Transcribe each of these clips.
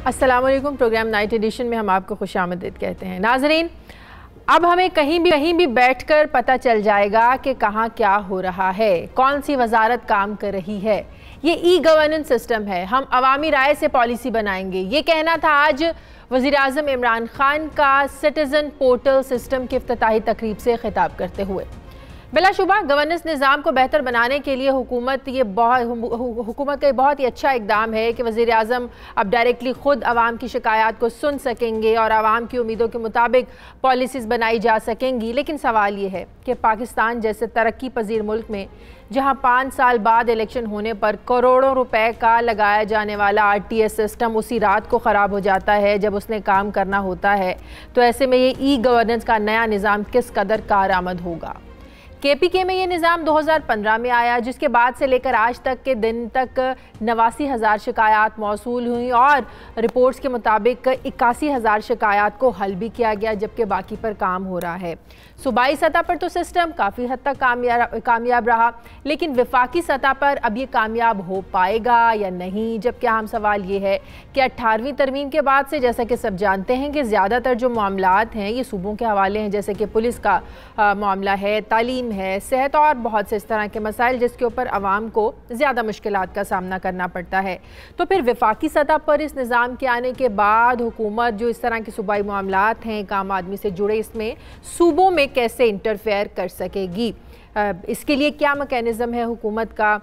अस्सलाम वालेकुम। Programme night addition में हम आपको खुशामदीद कहते हैं। नाजरीन, अब हमें कहीं भी बैठकर पता चल जाएगा कि कहाँ क्या हो रहा है, कौन सी वजारत काम कर रही है। ये ई गवर्नेंस सिस्टम है, हम अवामी राय से पॉलिसी बनाएंगे, ये कहना था आज वज़ीर आज़म इमरान खान का सिटीज़न पोर्टल सिस्टम की इफ्तिताही तकरीब से खिताब करते हुए। बिलाशुबा गवर्नेंस निज़ाम को बेहतर बनाने के लिए हुकूमत का ये बहुत ही अच्छा इकदाम है कि वज़ीर आज़म अब डायरेक्टली ख़ुद आवाम की शिकायत को सुन सकेंगे और आवाम की उम्मीदों के मुताबिक पॉलिसीज़ बनाई जा सकेंगी। लेकिन सवाल ये है कि पाकिस्तान जैसे तरक्की पजीर मुल्क में जहाँ 5 साल बाद इलेक्शन होने पर करोड़ों रुपए का लगाया जाने वाला RTS सिस्टम उसी रात को ख़राब हो जाता है जब उसने काम करना होता है, तो ऐसे में ये ई गवर्नेंस का नया निज़ाम किस कदर कारआमद होगा। KPK में ये निज़ाम 2015 में आया, जिसके बाद से लेकर आज तक के दिन तक 89,000 शिकायत मौसूल हुई और रिपोर्ट्स के मुताबिक 81,000 शिकायत को हल भी किया गया, जबकि बाकी पर काम हो रहा है। सूबाई सतह पर तो सिस्टम काफ़ी हद तक कामयाब रहा, लेकिन वफाकी सतह पर अब ये कामयाब हो पाएगा या नहीं। जबकि अहम सवाल ये है कि 18वीं तरमीम के बाद से, जैसा कि सब जानते हैं कि ज़्यादातर जो मामलात हैं ये सूबों के हवाले हैं, जैसे कि पुलिस का मामला है, तालीम है, सेहत और बहुत से इस तरह के मसाइल जिसके ऊपर आवाम को ज़्यादा मुश्किलात का सामना करना पड़ता है। तो फिर वफाकी सतह पर इस निज़ाम के आने के बाद हुकूमत जो इस तरह के सूबाई मामलात हैं, काम आदमी से जुड़े, इसमें सूबों में कैसे इंटरफेयर कर सकेगी, इसके लिए क्या मैकेनिज़्म है हुकूमत का,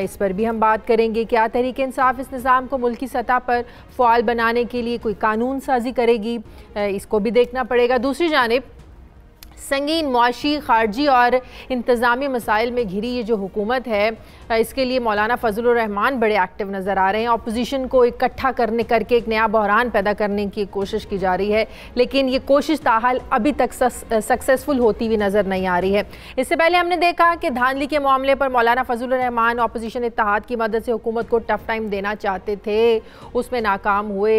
इस पर भी हम बात करेंगे। क्या तहरीक इंसाफ इस निज़ाम को मुल्की सतह पर फ़ाल बनाने के लिए कोई कानून साजी करेगी, इसको भी देखना पड़ेगा। दूसरी जानिब संगीन मुआशी, खारजी और इंतज़ामी मसाइल में घिरी ये जो हुकूमत है, इसके लिए मौलाना फजलुर रहमान बड़े एक्टिव नज़र आ रहे हैं। अपोजिशन को इकट्ठा करके एक नया बहरान पैदा करने की कोशिश की जा रही है, लेकिन ये कोशिश ताहाल अभी तक सक्सेसफुल होती हुई नज़र नहीं आ रही है। इससे पहले हमने देखा कि धांधली के मामले पर मौलाना फजलुर रहमान अपोजिशन इत्तेहाद की मदद से हुकूमत को टफ टाइम देना चाहते थे, उसमें नाकाम हुए।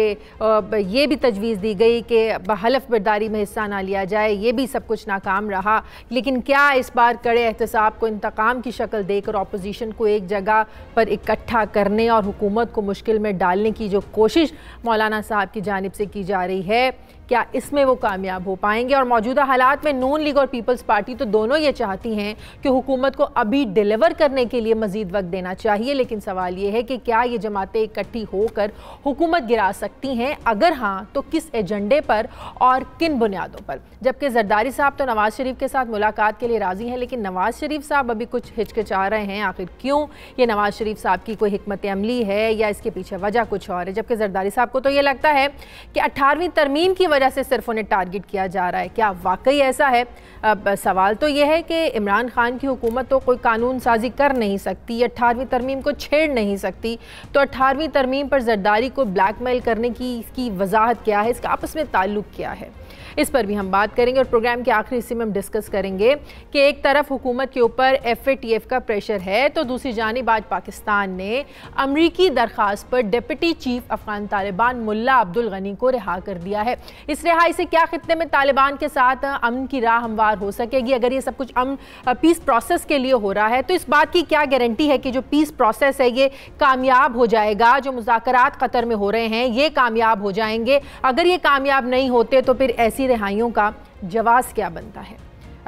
ये भी तजवीज़ दी गई कि हलफ बर्दारी में हिस्सा ना लिया जाए, ये भी सब कुछ नाकाम रहा। लेकिन क्या इस बार कड़े एहतसाब को इंतकाम की शक्ल देकर अपोजिशन को एक जगह पर इकट्ठा करने और हुकूमत को मुश्किल में डालने की जो कोशिश मौलाना साहब की जानिब से की जा रही है, क्या इसमें वो कामयाब हो पाएंगे? और मौजूदा हालात में नून लीग और पीपल्स पार्टी तो दोनों ये चाहती हैं कि हुकूमत को अभी डिलीवर करने के लिए मजीद वक्त देना चाहिए, लेकिन सवाल ये है कि क्या ये जमातें इकट्ठी होकर हुकूमत गिरा सकती हैं? अगर हाँ, तो किस एजेंडे पर और किन बुनियादों पर? जबकि जरदारी साहब तो नवाज शरीफ के साथ मुलाकात के लिए राजी हैं, लेकिन नवाज शरीफ साहब अभी कुछ हिचकिचा रहे हैं। आखिर क्यों? ये नवाज शरीफ साहब की कोई हिकमत अमली है या इसके पीछे वजह कुछ और है? जबकि जरदारी साहब को तो ये लगता है कि 18वीं तरमीम की वजह से सिर्फ उन्हें टारगेट किया जा रहा है। क्या वाकई ऐसा है? अब सवाल तो यह है कि इमरान खान की हुकूमत तो कोई कानून साजी कर नहीं सकती, 18वीं तरमीम को छेड़ नहीं सकती, तो 18वीं तरमीम पर जरदारी को ब्लैकमेल करने की इसकी वजाहत क्या है, इसका आपस में ताल्लुक क्या है? इस पर भी हम बात करेंगे। और प्रोग्राम के आखिरी हिस्से में हम डिस्कस करेंगे कि एक तरफ हुकूमत के ऊपर FATF का प्रेशर है, तो दूसरी जानिब आज पाकिस्तान ने अमरीकी दरख्वास्त पर डिप्टी चीफ अफगान तालिबान मुल्ला अब्दुल गनी को रिहा कर दिया है। इस रिहाई से क्या खित्ते में तालिबान के साथ अमन की राह हमवार हो सकेगी? अगर ये सब कुछ पीस प्रोसेस के लिए हो रहा है, तो इस बात की क्या गारंटी है कि जो पीस प्रोसेस है ये कामयाब हो जाएगा? जो मुज़ाकरात कतर में हो रहे हैं ये कामयाब हो जाएंगे? अगर ये कामयाब नहीं होते तो फिर ऐसी रिहाइयों का जवाब क्या बनता है?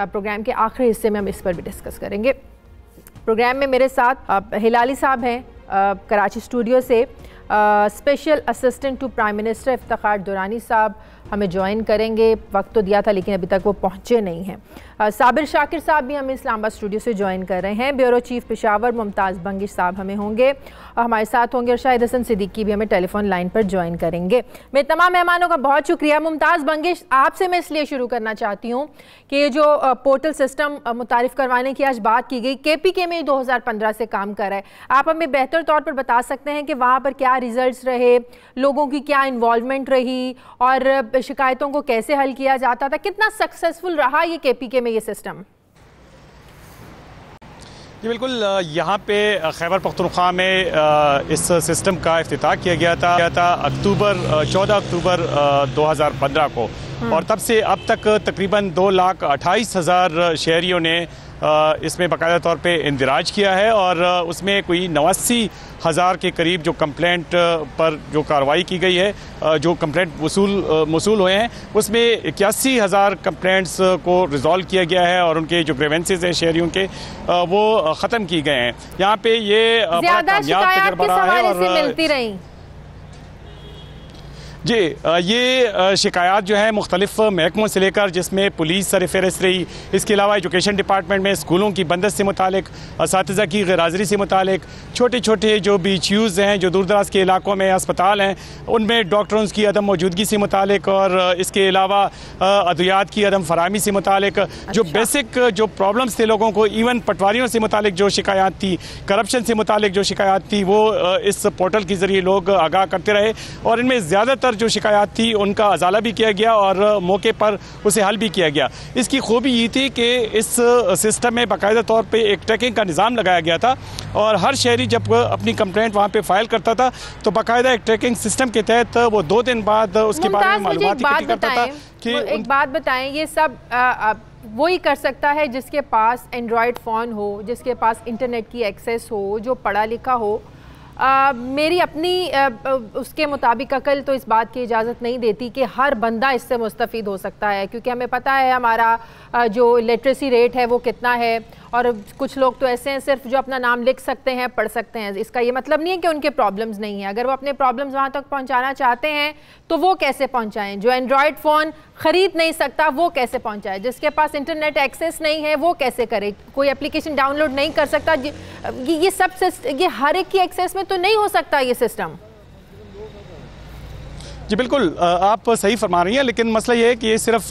प्रोग्राम के आखिरी हिस्से में हम इस पर भी डिस्कस करेंगे। प्रोग्राम में मेरे साथ हिलाली साहब हैं कराची स्टूडियो से, special assistant to prime minister Iftikhar Durrani साहब हमें ज्वाइन करेंगे। वक्त तो दिया था लेकिन अभी तक वो पहुँचे नहीं हैं। साबिर शाकिर साहब भी हमें इस्लामाबाद स्टूडियो से ज्वाइन कर रहे हैं। ब्यूरो चीफ पेशावर मुमताज़ बंगिश साहब हमें होंगे, हमारे साथ होंगे, और शाहिद हसन सिद्दीकी भी हमें टेलीफोन लाइन पर ज्वाइन करेंगे। मेरे तमाम मेहमानों का बहुत शुक्रिया। मुमताज़ बंगिश, आपसे मैं इसलिए शुरू करना चाहती हूँ कि ये जो पोर्टल सिस्टम मुतारिफ करवाने की आज बात की गई, KPK में 2015 से काम कर रहा है, आप हमें बेहतर तौर पर बता सकते हैं कि वहाँ पर क्या रिजल्ट्स रहे, लोगों की क्या इन्वॉल्वमेंट रही और शिकायतों को कैसे हल किया जाता था? कितना सक्सेसफुल रहा ये KPK में ये सिस्टम? जी बिल्कुल, यहाँ पे खैबर पख्तूनख्वा में इस सिस्टम का इफ्तिताह किया गया था 14 अक्टूबर 2015 को, और तब से अब तक तकरीबन 2,28,000 शहरियों ने इसमें बाकायदा तौर पे इंदिराज किया है और उसमें कोई 89,000 के करीब जो कंप्लेंट पर जो कार्रवाई की गई है, जो कंप्लेंट वसूल हुए हैं, उसमें 81,000 कंप्लेंट्स को रिजॉल्व किया गया है और उनके जो ग्रीवेंसेस हैं शहरियों के वो ख़त्म की गए हैं। यहाँ पे ये बड़ा कामयाब तजर्बा रहा है और मिलती रही। जी, ये शिकायत जो है मुख्तलिफ महकमों से लेकर, जिसमें पुलिस सरफहरिस्त रही, इसके अलावा एजुकेशन डिपार्टमेंट में स्कूलों की बंदश से मुतालिक, असातिज़ा की गैरहाज़िरी से मुतालिक, छोटे छोटे जो BHUs हैं, जो दूर दराज के इलाकों में अस्पताल हैं, उनमें डॉक्टरों की अदम मौजूदगी से मुतालिक और इसके अलावा अद्वियात की अदम फराहमी से मुतालिक जो बेसिक जो प्रॉब्लम्स थे लोगों को, इवन पटवारियों से मुतालिक जो शिकायत थी, करप्शन से मुतालिक जो शिकायत थी, वो इस पोर्टल के ज़रिए लोग आगाह करते रहे और इनमें ज़्यादातर जो शिकायत थी उनका अजाला भी किया गया और मौके पर उसे हल भी किया गया। इसकी खूबी ये थी कि इस सिस्टम में बाकायदा तौर पे एक ट्रैकिंग का निज़ाम लगाया गया था और हर शहरी जब अपनी कंप्लेंट वहाँ पे फाइल करता था तो बाकायदा एक ट्रैकिंग सिस्टम के तहत वो 2 दिन बाद उसके बारे में मालूमात इकट्ठी करता था। कि एक बात बताएं, ये सब वही कर सकता है जिसके पास एंड्रॉयड फ़ोन हो, जिसके पास इंटरनेट की एक्सेस हो, जो पढ़ा लिखा हो। मेरी अपनी उसके मुताबिक अकल तो इस बात की इजाज़त नहीं देती कि हर बंदा इससे मुस्तफ़ीद हो सकता है, क्योंकि हमें पता है हमारा जो लिटरेसी रेट है वो कितना है और कुछ लोग तो ऐसे हैं सिर्फ जो अपना नाम लिख सकते हैं, पढ़ सकते हैं। इसका ये मतलब नहीं है कि उनके प्रॉब्लम्स नहीं हैं। अगर वो अपने प्रॉब्लम्स वहाँ तक पहुँचाना चाहते हैं तो वो कैसे पहुँचाएँ? जो एंड्रॉयड फ़ोन ख़रीद नहीं सकता वो कैसे पहुँचाए? जिसके पास इंटरनेट एक्सेस नहीं है वो कैसे करे? कोई एप्लीकेशन डाउनलोड नहीं कर सकता? ये सब ये हर एक की एक्सेस में तो नहीं हो सकता ये सिस्टम। जी बिल्कुल, आप सही फरमा रही हैं, लेकिन मसला ये है कि ये सिर्फ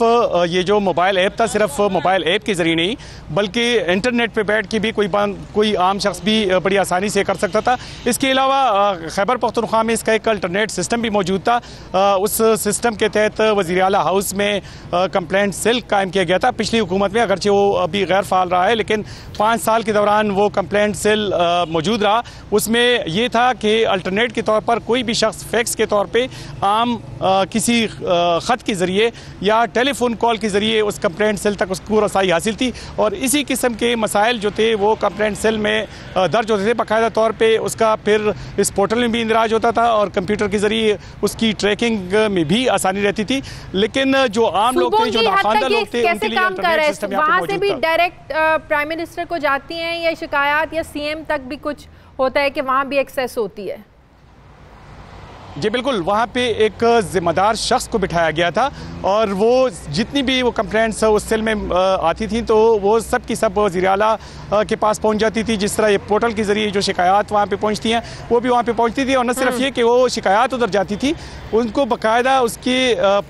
ये जो मोबाइल ऐप था, सिर्फ मोबाइल ऐप के ज़रिए नहीं बल्कि इंटरनेट पे बैठ के भी कोई आम शख्स भी बड़ी आसानी से कर सकता था। इसके अलावा खैबर पख्तूनख्वा में इसका एक अल्टरनेट सिस्टम भी मौजूद था। उस सिस्टम के तहत वज़ीर आला हाउस में कंप्लेंट सेल कायम किया गया था पिछली हुकूमत में, अगरचे वो अभी गैर फ़ाल रहा है, लेकिन 5 साल के दौरान वो कंप्लेंट सेल मौजूद रहा। उसमें यह था कि अल्टरनेट के तौर पर कोई भी शख्स फैक्स के तौर पर किसी ख़त के ज़रिए या टेलीफोन कॉल के ज़रिए उस कंप्लेंट सेल तक उसको रसाई हासिल थी और इसी किस्म के मसाइल जो थे वो कंप्लेंट सेल में दर्ज होते थे। बाकायदा तौर पे उसका फिर इस पोर्टल में भी इंदराज होता था और कंप्यूटर के ज़रिए उसकी ट्रैकिंग में भी आसानी रहती थी। लेकिन जो आम लोग थे, जो नाखानदा लोग थे, उनके लिए अल्टरनेट सिस्टम यहाँ पे मौजूद था। डायरेक्ट प्राइम मिनिस्टर को जाती हैं या शिकायत या CM तक भी कुछ होता है कि वहाँ भी एक्सेस होती है? जी बिल्कुल, वहाँ पे एक ज़िम्मेदार शख्स को बिठाया गया था और वो जितनी भी वो कंप्लेंट्स उस सेल में आती थी तो वो सब की सब वज़ीर आला के पास पहुँच जाती थी। जिस तरह ये पोर्टल के ज़रिए जो शिकायत वहाँ पे पहुँचती हैं वो भी वहाँ पे पहुँचती थी और न सिर्फ ये कि वो शिकायत उधर जाती थी, उनको बाकायदा उसकी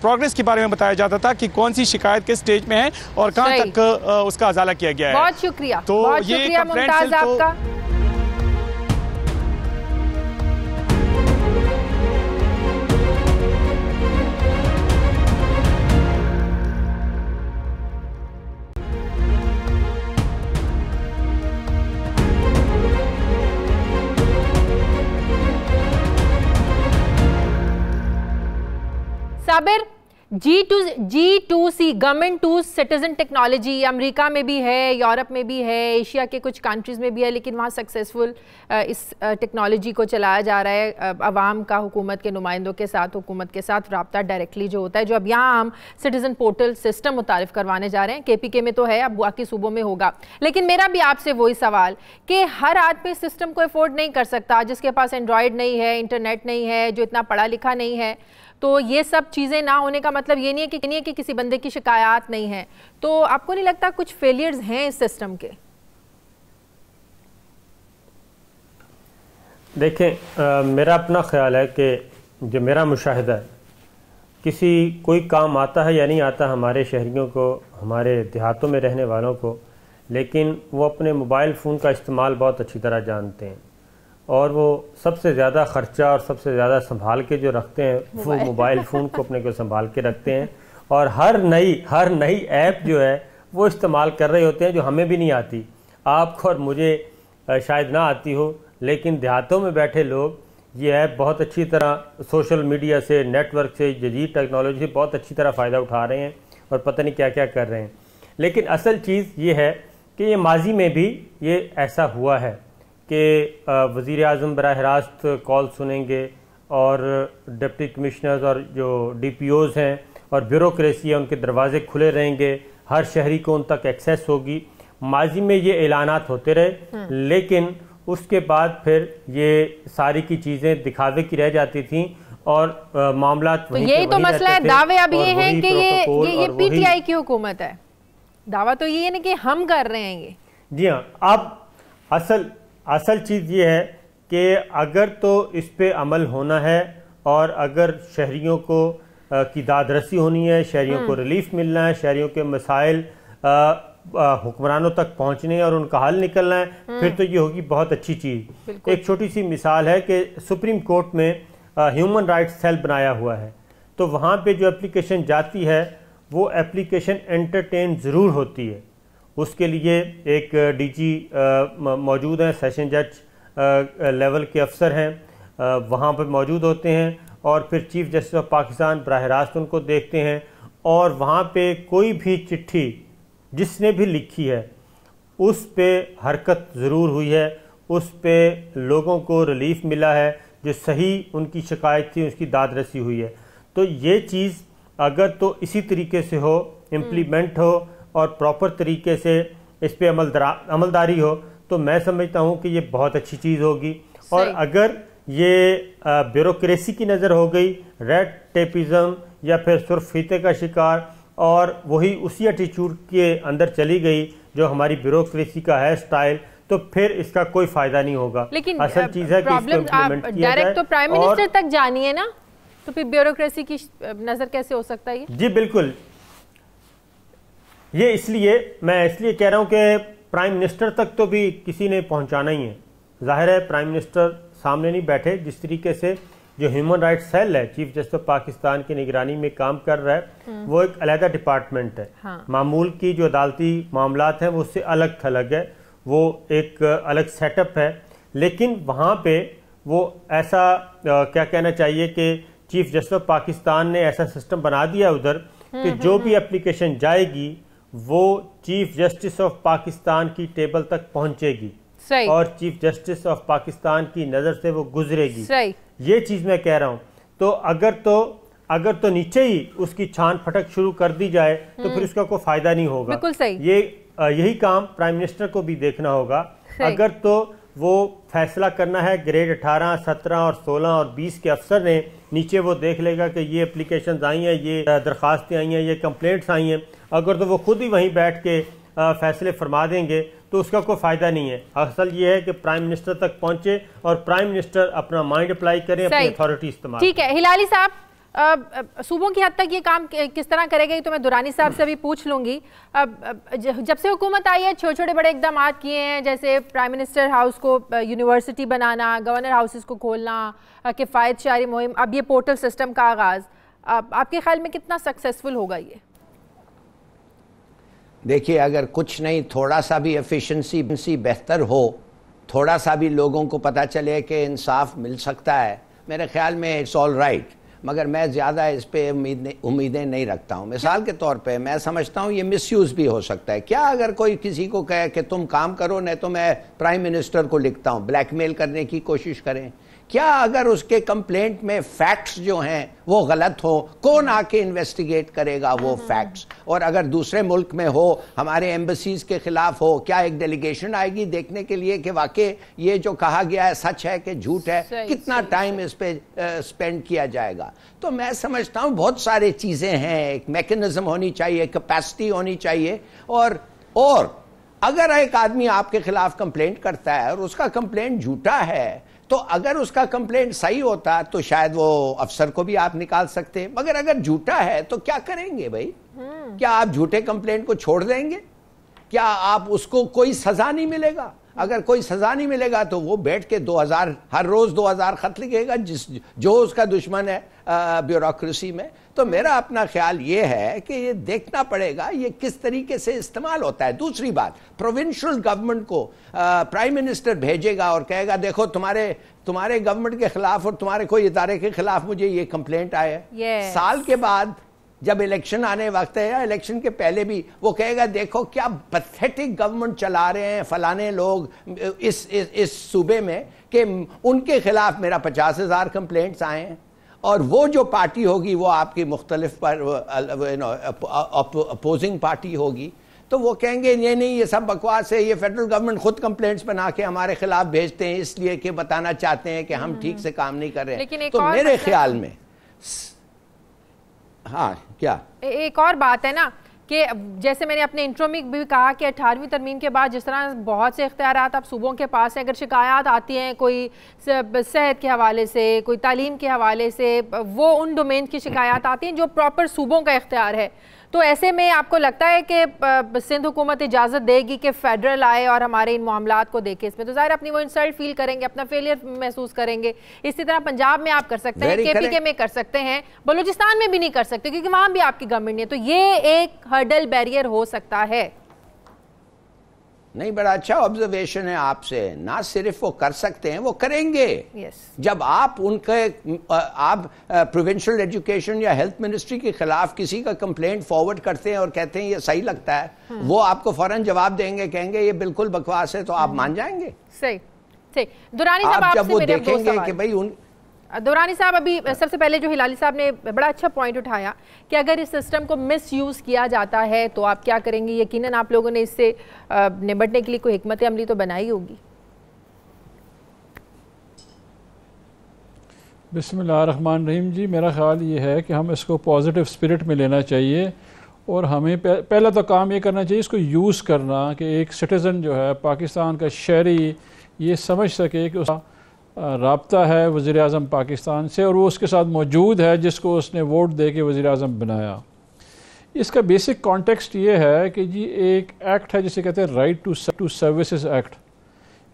प्रोग्रेस के बारे में बताया जाता था कि कौन सी शिकायत किस स्टेज में है और कहाँ तक उसका अजाला किया गया है। बहुत शुक्रिया, तो बहुत शुक्रिया मुमताज़ आपका। Sabir, G2C government to citizen technology America में भी है, यूरोप में भी है, एशिया के कुछ कंट्रीज़ में भी है, लेकिन वहाँ सक्सेसफुल इस टेक्नोलॉजी को चलाया जा रहा है। अवाम का हुकूमत के नुमाइंदों के साथ, हुकूमत के साथ रब्ता डायरेक्टली जो होता है, जो अब यहाँ हम सिटीज़न पोर्टल सिस्टम मुतारिफ करवाने जा रहे हैं। KPK में तो है, अब बाकी सूबों में होगा। लेकिन मेरा भी आपसे वही सवाल कि हर आदमी सिस्टम को अफोर्ड नहीं कर सकता, जिसके पास एंड्रॉयड नहीं है, इंटरनेट नहीं है, जो इतना पढ़ा लिखा नहीं है। तो ये सब चीज़ें ना होने का मतलब ये नहीं है कि किसी बंदे की शिकायत नहीं है। तो आपको नहीं लगता कुछ फेलियर्स हैं इस सिस्टम के? देखें, मेरा अपना ख्याल है कि जो मेरा मुशाहिदा है, किसी कोई काम आता है या नहीं आता हमारे शहरियों को, हमारे देहातों में रहने वालों को, लेकिन वो अपने मोबाइल फ़ोन का इस्तेमाल बहुत अच्छी तरह जानते हैं और वो सबसे ज़्यादा ख़र्चा और सबसे ज़्यादा संभाल के जो रखते हैं वो मोबाइल फ़ोन को अपने को संभाल के रखते हैं और हर नई ऐप जो है वो इस्तेमाल कर रहे होते हैं जो हमें भी नहीं आती, आपको और मुझे शायद ना आती हो, लेकिन देहातों में बैठे लोग ये ऐप बहुत अच्छी तरह सोशल मीडिया से, नेटवर्क से, जदीद टेक्नोलॉजी से बहुत अच्छी तरह फ़ायदा उठा रहे हैं और पता नहीं क्या क्या कर रहे हैं। लेकिन असल चीज़ ये है कि ये माजी में भी ये ऐसा हुआ है कि वज़ीर आज़म बराह रास्त कॉल सुनेंगे और डिप्टी कमिश्नर्स और जो DPOs हैं और ब्यूरोक्रेसी है उनके दरवाजे खुले रहेंगे, हर शहरी को उन तक एक्सेस होगी। माजी में ये ऐलानात होते रहे, लेकिन उसके बाद फिर ये सारी की चीज़ें दिखावे की रह जाती थीं और मामला तो यही तो मसला है। दावे अब ये हैं कि ये PTI की हुकूमत है, दावा तो ये है ना कि हम कर रहे हैं ये। जी हाँ, अब असल चीज़ ये है कि अगर तो इस पे अमल होना है और अगर शहरियों को की दादरसी होनी है, शहरियों को रिलीफ मिलना है, शहरियों के मसाइल हुक्मरानों तक पहुंचने और उनका हल निकलना है, फिर तो ये होगी बहुत अच्छी चीज़। एक छोटी सी मिसाल है कि सुप्रीम कोर्ट में ह्यूमन राइट्स सेल बनाया हुआ है, तो वहाँ पे जो एप्लीकेशन जाती है वो एप्लीकेशन एंटरटेन ज़रूर होती है। उसके लिए एक DG मौजूद हैं, सेशन जज लेवल के अफसर हैं, वहाँ पर मौजूद होते हैं और फिर चीफ जस्टिस ऑफ पाकिस्तान बराह रास्त उनको देखते हैं और वहाँ पे कोई भी चिट्ठी जिसने भी लिखी है उस पे हरकत ज़रूर हुई है, उस पे लोगों को रिलीफ मिला है, जो सही उनकी शिकायत थी उसकी दादरसी हुई है। तो ये चीज़ अगर तो इसी तरीके से हो, इम्प्लीमेंट हो और प्रॉपर तरीके से इस पे अमलदारी हो, तो मैं समझता हूँ कि ये बहुत अच्छी चीज़ होगी। और अगर ये ब्यूरोक्रेसी की नज़र हो गई, रेड टेपिज्म या फिर सुर्ख फीते का शिकार और वही उसी एटीट्यूड के अंदर चली गई जो हमारी ब्यूरोक्रेसी का है स्टाइल, तो फिर इसका कोई फायदा नहीं होगा। लेकिन असल चीज़ है कि इसको इम्प्लीमेंट किया जाए। डायरेक्ट तो प्राइम मिनिस्टर तक जानी है ना, तो फिर ब्यूरोक्रेसी की नज़र कैसे हो सकता है? जी बिल्कुल, ये मैं इसलिए कह रहा हूँ कि प्राइम मिनिस्टर तक तो भी किसी ने पहुंचाना ही है। जाहिर है प्राइम मिनिस्टर सामने नहीं बैठे, जिस तरीके से जो ह्यूमन राइट्स सेल है चीफ जस्टिस ऑफ पाकिस्तान की निगरानी में काम कर रहा है, वो एक अलग डिपार्टमेंट है। मामूल की जो अदालती मामलात हैं वो उससे अलग थलग है, वो एक अलग सेटअप है। लेकिन वहाँ पे वो ऐसा क्या कहना चाहिए कि चीफ जस्टिस ऑफ पाकिस्तान ने ऐसा सिस्टम बना दिया उधर कि जो भी एप्लीकेशन जाएगी वो चीफ जस्टिस ऑफ पाकिस्तान की टेबल तक पहुंचेगी और चीफ जस्टिस ऑफ पाकिस्तान की नज़र से वो गुजरेगी। ये चीज़ मैं कह रहा हूँ। तो अगर तो नीचे ही उसकी छान फटक शुरू कर दी जाए तो फिर उसका कोई फायदा नहीं होगा। बिल्कुल सही। यही काम प्राइम मिनिस्टर को भी देखना होगा। अगर तो वो फैसला करना है ग्रेड 18, 17 और 16 और 20 के अफसर ने, नीचे वो देख लेगा कि ये एप्लीकेशन आई हैं, ये दरख्वास्तें आई हैं, ये कंप्लेंट्स आई हैं, अगर तो वो खुद ही वहीं बैठ के फैसले फरमा देंगे तो उसका कोई फ़ायदा नहीं है। असल ये है कि प्राइम मिनिस्टर तक पहुंचे और प्राइम मिनिस्टर अपना माइंड अप्लाई करें, अपनी अथॉरिटी इस्तेमाल। ठीक है हिलाली साहब, सूबों की हद तक ये काम किस तरह करेगा तो मैं दुरानी साहब से भी पूछ लूंगी। जब से हुकूमत आई है छोटे छोटे बड़े इकदाम किए हैं, जैसे प्राइम मिनिस्टर हाउस को यूनिवर्सिटी बनाना, गवर्नर हाउसेस को खोलना, किफ़ायत शारी मुहिम, अब ये पोर्टल सिस्टम का आगाज़, आपके ख्याल में कितना सक्सेसफुल होगा ये? देखिए, अगर कुछ नहीं, थोड़ा सा भी एफिशिएंसी बेहतर हो, थोड़ा सा भी लोगों को पता चले कि इंसाफ मिल सकता है, मेरे ख्याल में इट्स ऑल राइट। मगर मैं ज़्यादा इस पे उम्मीदें नहीं रखता हूँ। मिसाल के तौर पे मैं समझता हूँ ये मिसयूज़ भी हो सकता है। क्या अगर कोई किसी को कहे कि तुम काम करो, नहीं तो मैं प्राइम मिनिस्टर को लिखता हूँ, ब्लैकमेल करने की कोशिश करें। क्या अगर उसके कंप्लेंट में फैक्ट्स जो हैं वो गलत हो, कौन आके इन्वेस्टिगेट करेगा वो फैक्ट्स? और अगर दूसरे मुल्क में हो, हमारे एम्बसीज के खिलाफ हो, क्या एक डेलीगेशन आएगी देखने के लिए कि वाकई ये जो कहा गया है सच है कि झूठ है? कितना टाइम इस पे स्पेंड किया जाएगा? तो मैं समझता हूँ बहुत सारी चीज़ें हैं, एक मैकेनिज्म होनी चाहिए, कैपेसिटी होनी चाहिए। और अगर एक आदमी आपके खिलाफ कंप्लेंट करता है और उसका कंप्लेंट झूठा है, तो अगर उसका कंप्लेंट सही होता तो शायद वो अफसर को भी आप निकाल सकते हैं। मगर अगर झूठा है तो क्या करेंगे भाई? क्या आप झूठे कंप्लेंट को छोड़ देंगे? क्या आप उसको कोई सजा नहीं मिलेगा? अगर कोई सजा नहीं मिलेगा तो वो बैठ के 2000 हर रोज 2000 खत लिखेगा जो उसका दुश्मन है ब्यूरोक्रेसी में। तो मेरा अपना ख्याल ये है कि ये देखना पड़ेगा ये किस तरीके से इस्तेमाल होता है। दूसरी बात, प्रोविंशियल गवर्नमेंट को प्राइम मिनिस्टर भेजेगा और कहेगा देखो तुम्हारे गवर्नमेंट के खिलाफ और तुम्हारे कोई इदारे के खिलाफ मुझे ये कंप्लेंट आया है। साल के बाद जब इलेक्शन आने वक्त है या इलेक्शन के पहले भी वो कहेगा देखो क्या पैथेटिक गवर्नमेंट चला रहे हैं फलाने लोग इस सूबे में, कि उनके खिलाफ मेरा 50,000 कंप्लेंट्स आए हैं। और वो जो पार्टी होगी वो आपकी मुख्तलिफ अपोजिंग पार्टी होगी, तो वो कहेंगे ये नहीं, ये सब बकवास है, ये फेडरल गवर्नमेंट खुद कंप्लेंट्स बना के हमारे खिलाफ भेजते हैं इसलिए कि बताना चाहते हैं कि हम ठीक से काम नहीं कर रहे हैं। तो मेरे ख्याल में हाँ, क्या एक और बात है ना कि जैसे मैंने अपने इंट्रो में भी कहा कि 18वीं तरमीम के बाद जिस तरह बहुत से इख्तियारात अब सूबों के पास हैं, अगर शिकायत आती हैं कोई सेहत के हवाले से, कोई तालीम के हवाले से, वो उन डोमेन की शिकायत आती हैं जो प्रॉपर सूबों का इख्तियार है। तो ऐसे में आपको लगता है कि सिंध हुकूमत इजाज़त देगी कि फेडरल आए और हमारे इन मामलात को देखे? इसमें तो ज़ाहिर अपनी वो इंसल्ट फील करेंगे, अपना फेलियर महसूस करेंगे। इसी तरह पंजाब में आप कर सकते हैं, KPK में कर सकते हैं, बलूचिस्तान में भी नहीं कर सकते क्योंकि वहाँ भी आपकी गवर्नमेंट नहीं है। तो ये एक हर्डल बैरियर हो सकता है। नहीं, बड़ा अच्छा ऑब्जर्वेशन है आपसे। ना सिर्फ वो कर सकते हैं, वो करेंगे। जब आप प्रोविंशियल एजुकेशन या हेल्थ मिनिस्ट्री के खिलाफ किसी का कंप्लेंट फॉरवर्ड करते हैं और कहते हैं ये सही लगता है, वो आपको फौरन जवाब देंगे, कहेंगे ये बिल्कुल बकवास है, तो आप मान जाएंगे। सही सही। दुरानी साहब, आप जब वो देखेंगे कि भाई दुरानी साहब, अभी सबसे पहले जो हिलाली साहब ने बड़ा अच्छा पॉइंट उठाया कि अगर इस सिस्टम को मिसयूज़ किया जाता है तो आप क्या करेंगे? यकीनन आप लोगों ने इससे निपटने के लिए कोई हिकमत अमली तो बनाई होगी। बिस्मिल्लाहिर्रहमानिर्रहीम जी, मेरा ख्याल ये है कि हम इसको पॉजिटिव स्पिरिट में लेना चाहिए और हमें पहला तो काम ये करना चाहिए इसको यूज़ करना, कि एक सिटीज़न जो है पाकिस्तान का शहरी ये समझ सके कि उसका राब्ता है वज़ीर आज़म पाकिस्तान से और वो उसके साथ मौजूद है जिसको उसने वोट दे के वज़ीर आज़म बनाया। इसका बेसिक कॉन्टेक्स्ट ये है कि जी एक एक्ट है जिसे कहते हैं राइट टू सर्विसेज एक्ट।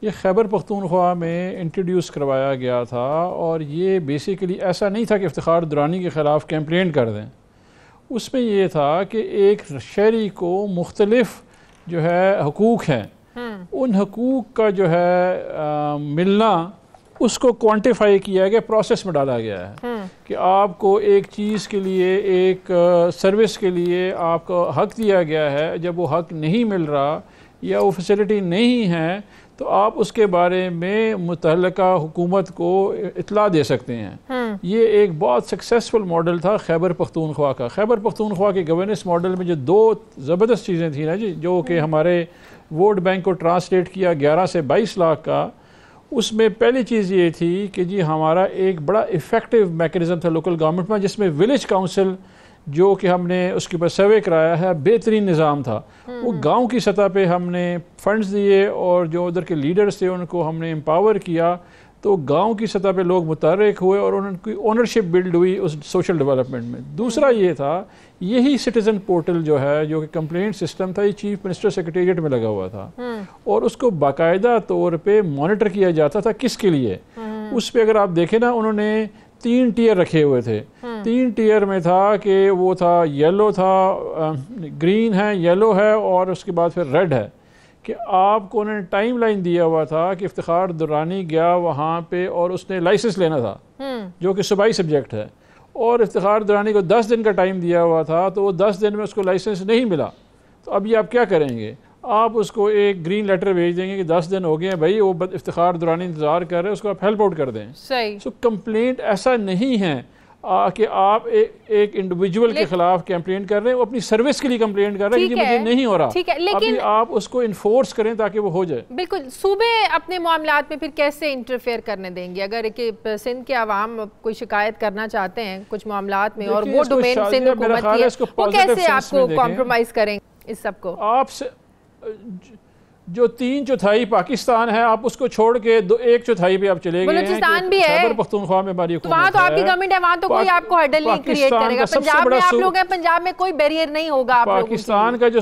ये खैबर पख्तूनख्वा में इंट्रोड्यूस करवाया गया था और ये बेसिकली ऐसा नहीं था कि इफ्तिखार दुरानी के ख़िलाफ़ कंप्लेन कर दें। उसमें ये था कि एक शहरी को मुख्तलिफ जो है हकूक़ हैं, उन हकूक़ का जो है मिलना उसको क्वांटिफाई किया गया, प्रोसेस में डाला गया है कि आपको एक चीज़ के लिए, एक सर्विस के लिए आपको हक दिया गया है, जब वो हक नहीं मिल रहा या वो फैसिलिटी नहीं है तो आप उसके बारे में मुतल्लिका हुकूमत को इत्ला दे सकते हैं। ये एक बहुत सक्सेसफुल मॉडल था खैबर पख्तूनख्वा का। खैबर पख्तूनख्वा के गवर्नेंस मॉडल में जो दो ज़बरदस्त चीज़ें थी ना जी, जो कि हमारे वोट बैंक को ट्रांसलेट किया 11 से 22 लाख का, उसमें पहली चीज़ ये थी कि जी हमारा एक बड़ा इफ़ेक्टिव मैकेनिज़्म था लोकल गवर्नमेंट में, जिसमें विलेज काउंसिल जो कि हमने उसके ऊपर सर्वे कराया है, बेहतरीन निज़ाम था। वो गांव की सतह पे हमने फंड्स दिए और जो उधर के लीडर्स थे उनको हमने एम्पावर किया, तो गांव की सतह पे लोग मुतहर्रिक हुए और उनकी ओनरशिप बिल्ड हुई उस सोशल डेवलपमेंट में। दूसरा ये था, यही सिटीज़न पोर्टल जो है, जो कि कंप्लेंट सिस्टम था, ये चीफ मिनिस्टर सेक्रेटेरिएट में लगा हुआ था और उसको बाकायदा तौर पे मॉनिटर किया जाता था। किसके लिए? उस पर अगर आप देखें ना, उन्होंने 3 टियर रखे हुए थे। 3 टियर में था कि वो था येलो था, ग्रीन है, येलो है और उसके बाद फिर रेड है, कि आपको उन्होंने टाइम लाइन दिया हुआ था कि इफ्तिखार दुरानी गया वहाँ पे और उसने लाइसेंस लेना था जो कि सूबाई सब्जेक्ट है, और इफ्तिखार दुरानी को 10 दिन का टाइम दिया हुआ था, तो वो 10 दिन में उसको लाइसेंस नहीं मिला। तो अब ये आप क्या करेंगे? आप उसको एक ग्रीन लेटर भेज देंगे कि 10 दिन हो गए हैं भाई, वो इफ्तिखार दुरानी इंतज़ार कर रहे हैं, उसको आप हेल्प आउट कर दें। सही। सो कंप्लेंट ऐसा नहीं है कि आप एक इंडिविजुअल के खिलाफ कंप्लेंट कर रहे हैं, वो अपनी सर्विस के लिए कंप्लेंट कर रहे हैं कि मुझे नहीं हो रहा। ठीक है, लेकिन आप उसको इन्फोर्स करें ताकि वो हो जाए। बिल्कुल। सूबे अपने मामलात में फिर कैसे इंटरफेयर करने देंगे? अगर कि सिंध के अवाम कोई शिकायत करना चाहते हैं कुछ मामलात में और वो डोमेन सिंध हुकूमत की है, वो कैसे आपको कॉम्प्रोमाइज करेंगे इस सबको? आपसे जो 3/4 पाकिस्तान है, आप उसको छोड़ के 1/4 पे आप चले गए हैं। बलूचिस्तान भी है, खैबर पख्तूनख्वा में हमारी हुकूमत है, वहाँ तो आपकी गवर्नमेंट है, वहाँ तो कोई आपको हर्डल नहीं क्रिएट करेगा। पंजाब में आप लोग हैं, पंजाब में कोई बैरियर नहीं होगा आप पाकिस्तान का। जो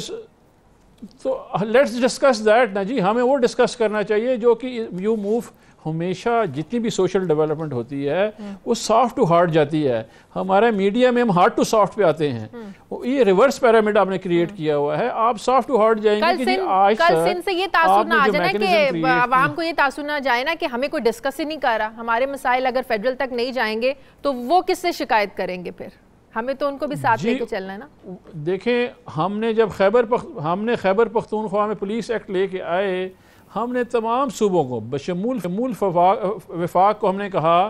तो लेट्स डिस्कस दैट ना जी, हमें वो डिस्कस करना चाहिए जो कि यू मूव हमेशा जितनी भी सोशल डेवलपमेंट होती है वो सॉफ्ट टू हार्ड जाती है। हमारा मीडिया में हम हार्ड टू सॉफ्ट पे आते हैं, ये रिवर्स पैरामिड आपने क्रिएट किया हुआ है। आप सॉफ्ट टू हार्ड जाएंगे कि कल सिंध से ये तासुर ना आ जाए कि आवाम को ये तासुर ना जाए ना कि हमें कोई डिस्कस ही नहीं कर रहा, हमारे मसाइल अगर फेडरल तक नहीं जाएंगे तो वो किससे शिकायत करेंगे फिर? हमें तो उनको भी साथ लेके चलना है ना। देखें, हमने जब खैबर पख्तूनख्वा में पुलिस एक्ट लेके आए, हमने तमाम सूबों को बशमूल वफाक को हमने कहा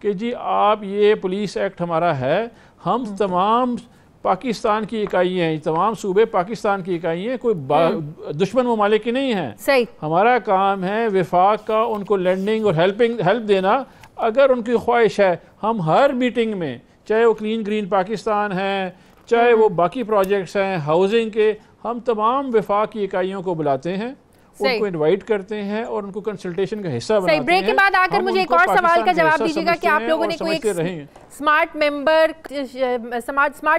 कि जी आप ये पुलिस एक्ट हमारा है, हम तमाम पाकिस्तान की इकाइयाँ हैं, तमाम सूबे पाकिस्तान की इकाइयाँ हैं, कोई दुश्मन ममालिक की नहीं है। सही, हमारा काम है वफाक का उनको लैंडिंग और हेल्प देना। अगर उनकी ख्वाहिश है, हम हर मीटिंग में, चाहे वो क्लीन ग्रीन पाकिस्तान है, चाहे वो बाकी प्रोजेक्ट्स हैं हाउसिंग के, हम तमाम वफाक की इकाइयों को बुलाते हैं, उनको इनवाइट करते हैं और उनको कंसल्टेशन का हिस्सा बनाते हैं। ब्रेक के बाद आकर मुझे एक और सवाल का जवाब दीजिएगा कि आप लोगों ने कोई एक स्मार्ट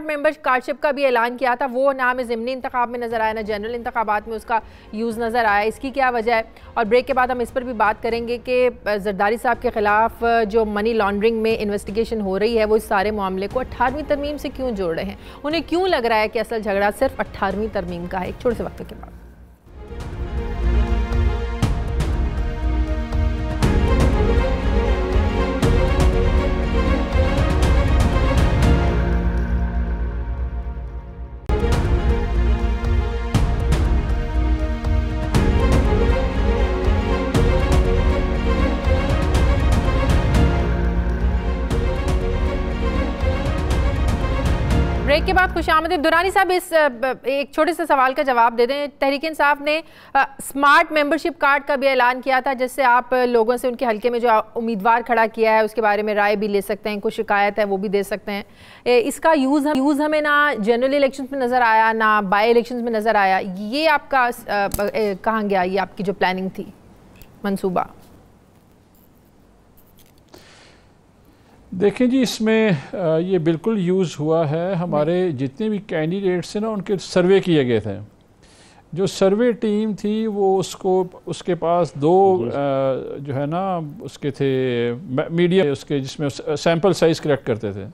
मेंबरशिप का भी ऐलान किया था, वो ना हमें ज़िमनी इंतखाब में नजर आया ना जनरल इंतखाबात में उसका यूज़ नज़र आया, इसकी क्या वजह है? और ब्रेक के बाद हम इस पर भी बात करेंगे कि जरदारी साहब के खिलाफ जो मनी लॉन्ड्रिंग में इन्वेस्टिगेशन हो रही है वो इस सारे मामले को 18वीं तरमीम से क्यों जोड़ रहे हैं, उन्हें क्यों लग रहा है कि असल झगड़ा सिर्फ 18वीं तरमीम का है। एक छोटे से वक्त के बाद ब्रेक के बाद खुशामदीद। दुरानी साहब, इस एक छोटे से सवाल का जवाब दे दें। तहरीक इंसाफ ने स्मार्ट मेंबरशिप कार्ड का भी ऐलान किया था, जिससे आप लोगों से उनके हल्के में जो उम्मीदवार खड़ा किया है उसके बारे में राय भी ले सकते हैं, कुछ शिकायत है वो भी दे सकते हैं। इसका यूज़ हमें ना जनरल इलेक्शन में नज़र आया ना बाई इलेक्शन में नज़र आया। ये आपका कहाँ गया, ये आपकी जो प्लानिंग थी, मनसूबा? देखें जी, इसमें ये बिल्कुल यूज़ हुआ है। हमारे जितने भी कैंडिडेट्स हैं ना, उनके सर्वे किए गए थे। जो सर्वे टीम थी वो उसके पास दो जो है ना उसके थे मीडिया उसके, जिसमें सैंपल साइज़ कलेक्ट करते थे।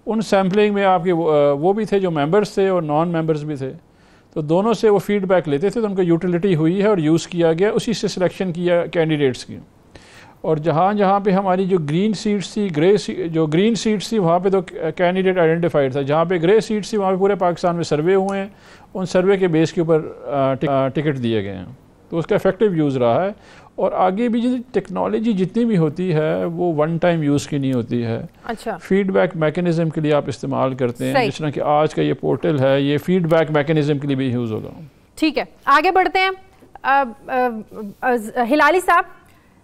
उन सैम्पलिंग में आपके वो भी थे जो मेंबर्स थे और नॉन मेंबर्स भी थे, तो दोनों से वो फीडबैक लेते थे, तो उनको यूटिलिटी हुई है और यूज़ किया गया, उसी से सिलेक्शन किया कैंडिडेट्स की। और जहाँ पे हमारी जो ग्रीन सीट्स थी, ग्रीन सीट्स थी वहाँ पे तो कैंडिडेट आइडेंटिफाइड था। जहाँ पे ग्रे सीट्स थी वहाँ पे पूरे पाकिस्तान में सर्वे हुए हैं, उन सर्वे के बेस के ऊपर टिकट दिए गए हैं, तो उसका इफेक्टिव यूज़ रहा है। और आगे भी टेक्नोलॉजी जितनी भी होती है वो वन टाइम यूज़ की नहीं होती है। अच्छा, फीडबैक मैकेनिज्म के लिए आप इस्तेमाल करते हैं, जिस तरह कि आज का ये पोर्टल है, ये फीडबैक मैकेनिज्म के लिए भी यूज़ होगा। ठीक है, आगे बढ़ते हैं। हिलाली साहब,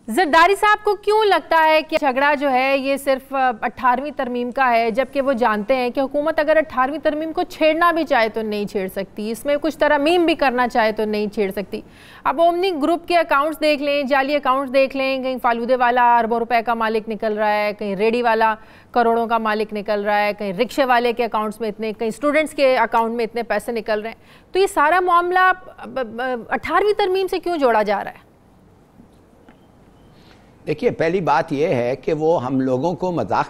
जरदारी साहब को क्यों लगता है कि झगड़ा जो है ये सिर्फ 18वीं तरमीम का है, जबकि वो जानते हैं कि हुकूमत अगर 18वीं तरमीम को छेड़ना भी चाहे तो नहीं छेड़ सकती, इसमें कुछ तरमीम भी करना चाहे तो नहीं छेड़ सकती? अब ओमनी ग्रुप के अकाउंट्स देख लें, जाली अकाउंट्स देख लें, कहीं फालूदे वाला अरबों रुपए का मालिक निकल रहा है, कहीं रेडी वाला करोड़ों का मालिक निकल रहा है, कहीं रिक्शे वाले के अकाउंट्स में इतने, कहीं स्टूडेंट्स के अकाउंट में इतने पैसे निकल रहे हैं। तो ये सारा मामला 18वीं तरमीम से क्यों जोड़ा जा रहा है? देखिए, पहली बात यह है कि वो हम लोगों को मजाक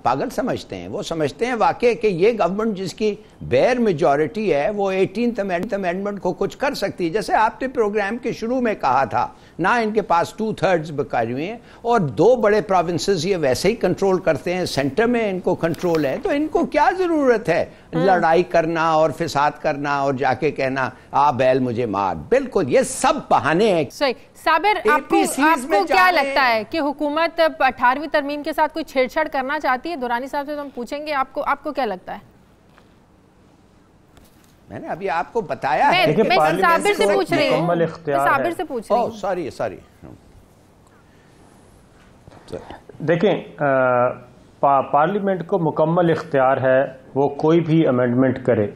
पागल समझते हैं। वो समझते हैं वाकई कि ये गवर्नमेंट जिसकी बेयर मेजॉरिटी है वो 18th अमेंडमेंट को कुछ कर सकती है। जैसे आपने प्रोग्राम के शुरू में कहा था ना, इनके पास 2/3 बकाये हुए हैं और 2 बड़े प्रोविंसेस ये वैसे ही कंट्रोल करते हैं, सेंटर में इनको कंट्रोल है, तो इनको क्या जरूरत है लड़ाई करना और फिसाद करना और जाके कहना आ बैल मुझे मार। बिल्कुल, ये सब बहाने हैं। सही। साबिर, आपको क्या लगता है कि हुकूमत 18वीं तरमीम के साथ कोई छेड़छाड़ करना चाहती है? दुरानी साहब से तो हम पूछेंगे, आपको क्या लगता है? मैंने अभी आपको बताया है। मैं साबिर से पूछ रही हूँ, साबिर से पूछ रही हूँ। सॉरी। देखें, पार्लियामेंट को मुकम्मल इख्तियार है वो कोई भी अमेंडमेंट करे।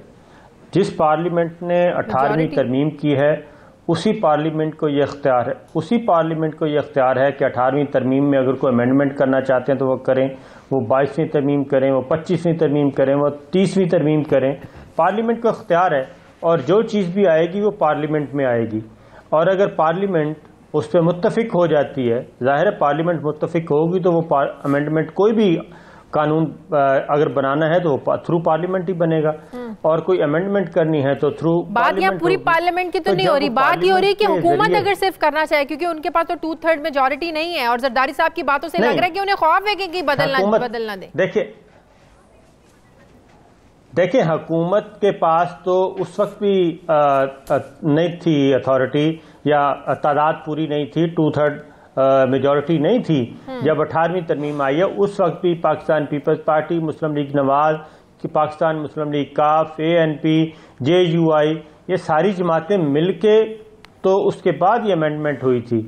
जिस पार्लियामेंट ने 18वीं तरमीम की है उसी पार्लियामेंट को ये इख्तियार है, उसी पार्लियामेंट को ये इख्तियार है कि 18वीं तरमीम में अगर कोई अमेंडमेंट करना चाहते हैं तो वो करें, वो 22वीं तरमीम करें, वो 25वीं तरमीम करें, वो 30वीं तरमीम करें। पार्लियामेंट को इख्तियार है और जो चीज़ भी आएगी वो पार्लियामेंट में आएगी। और अगर पार्लियामेंट उस पर मुत्तफिक हो जाती है, जाहिर है पार्लियामेंट मुत्तफिक होगी तो वो अमेंडमेंट कोई भी कानून अगर बनाना है तो थ्रू पार्लियामेंट ही बनेगा, और कोई अमेंडमेंट करनी है तो थ्रू बात यहाँ पूरी पार्लियामेंट की तो नहीं हो रही, बात ये हो रही है कि हुकूमत अगर सिर्फ करना चाहे, क्योंकि उनके पास तो 2/3 मेजॉरिटी नहीं है और जरदारी साहब की बातों से लग रहा है कि उन्हें खौफ है कि बदलना दे। देखिए, हुकूमत के पास तो उस वक्त भी नहीं थी अथॉरिटी, या तादाद पूरी नहीं थी, 2/3 मेजॉरिटी नहीं थी जब 18वीं तरमीम आई है। उस वक्त भी पाकिस्तान पीपल्स पार्टी, मुस्लिम लीग नवाज, पाकिस्तान मुस्लिम लीग काफ, ANP, JUI, ये सारी जमातें मिलके तो उसके बाद ये अमेंडमेंट हुई थी।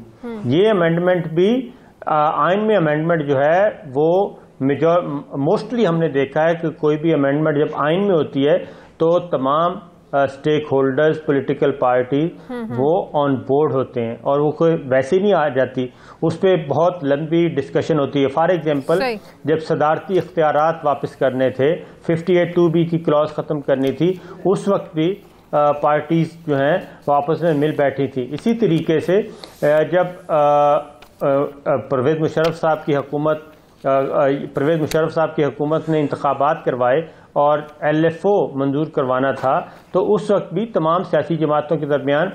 ये अमेंडमेंट भी आइन में अमेंडमेंट जो है वो मोस्टली हमने देखा है कि कोई भी अमेंडमेंट जब आइन में होती है तो तमाम स्टेक होल्डर्स, पॉलिटिकल पार्टी वो ऑन बोर्ड होते हैं और वो कोई वैसे ही नहीं आ जाती, उस पर बहुत लंबी डिस्कशन होती है। फॉर एग्जांपल, जब सदारती इख्तियारात वापस करने थे, 58(2)B की क्लॉज ख़त्म करनी थी, उस वक्त भी पार्टीज जो हैं वो आपस में मिल बैठी थी। इसी तरीके से जब परवेज़ मुशर्रफ साहब की हुकूमत ने इंतखाबात करवाए और LFO मंजूर करवाना था, तो उस वक्त भी तमाम सियासी जमातों के दरमियान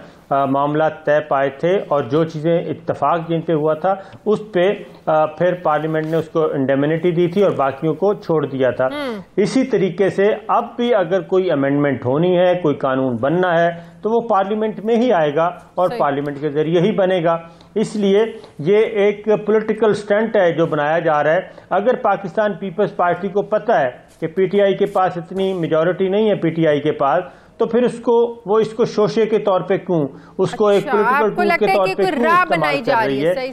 मामला तय पाए थे और जो चीज़ें इत्तफाक जिन पे हुआ था उस पे फिर पार्लियामेंट ने उसको इंडेमिनिटी दी थी और बाकियों को छोड़ दिया था। इसी तरीके से अब भी अगर कोई अमेंडमेंट होनी है, कोई कानून बनना है, तो वो पार्लियामेंट में ही आएगा और पार्लियामेंट के जरिए ही बनेगा। इसलिए ये एक पॉलिटिकल स्टंट है जो बनाया जा रहा है। अगर पाकिस्तान पीपल्स पार्टी को पता है कि PTI के पास इतनी मेजॉरिटी नहीं है, PTI के पास, तो फिर इसको शोशे के तौर पे क्यों, उसको एक पॉलिटिकल टूल के तौर पे क्यों इस्तेमाल कर रही है? सही,